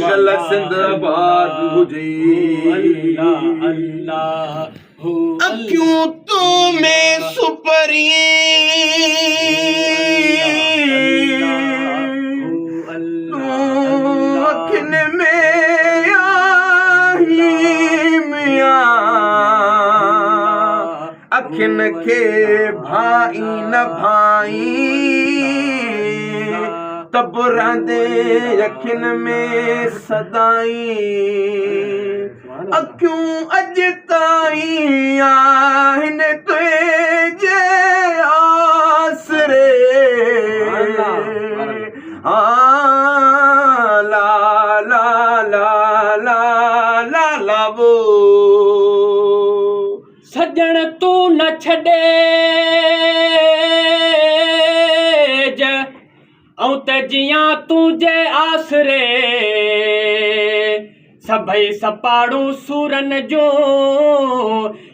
शल सिंदाबाद हुजे अखियूं तू में सुपरी अखिन में अखिन के भाई न भाई तब रहंदे अखिन में सदाई अखियूं अज ताईं आहिन तुझे आसरे ला ला ला ला ला ला वो सजण तू न छॾे ऐं त जियां तुंहिंजे आसरे सभई सपाड़ू सूरन जो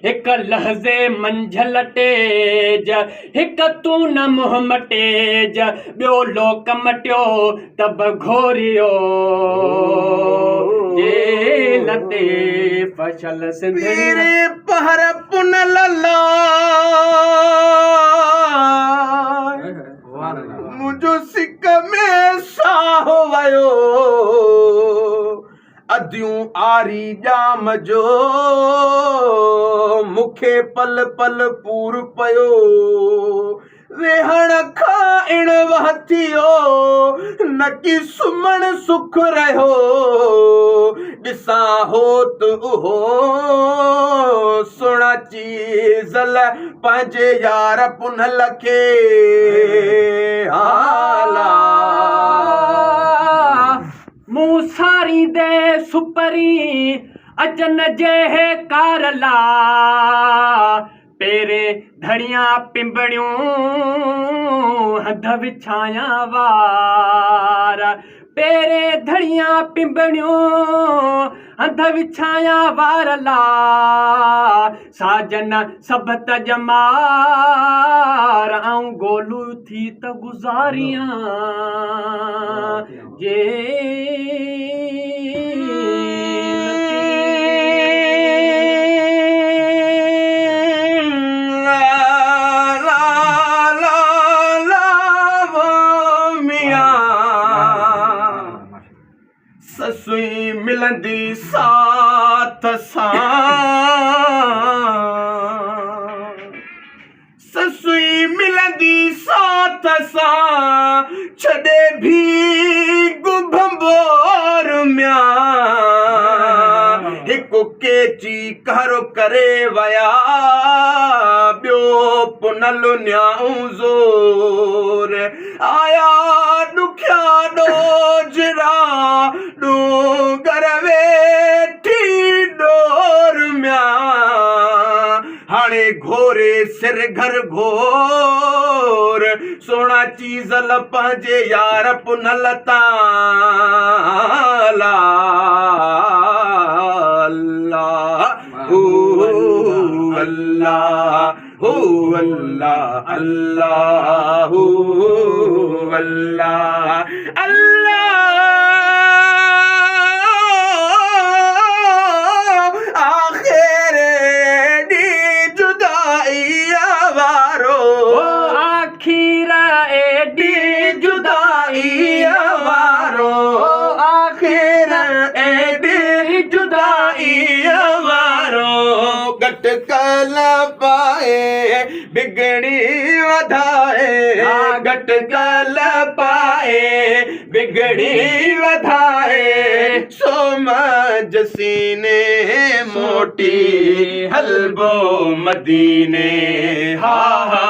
हिक लहज़े मंझल तेज हिक तू न मुंह मटेज ॿियो लोक मटियो तब घोरियो जेल ते फशल सिंधड़ी पहर पुन लला मुझो सिक में साह वयो अदियूं आरी जाम जो मूंखे पल पल पूर पयो वेहण खाइण वहतियो न की सुमण सुख रहियो ॾिसां होत उहो सुहिणा चीज़ल पंहिंजे यार पुनल खे हाला मूं सारी दे सुपरी अचन जे कारला पेरे धड़ियां पिंबड़ियूं हद विछाया वार पेरे धड़ियां पिंबड़ियूं हद विछाया वार ला साजन सब तजमार आऊं गोलू थी त गुज़ारियां जे ससुई मिलंदी साथ सां ससुई मिलंदी साथ सां छॾे भी गुभंबोर म्या हिकु केची करो करे वया ॿियो पुनल न्याऊं ज़ोर आया ॾुखिया ॾोजरा डूंगर वेठी डोर म्या हाणे घोरे सिर घर घोर सोना चीज़ल पंहिंजे यार पुनल तां ला अल्लाह हू अल्लाह हू अल्लाह अल्लाह हू अल्लाह अल्लाह गटकल पाए बिगड़ी वधाए गटकल पाए बिगड़ी वधाए सोमज सीने मोटी हलबो मदीने हा हा।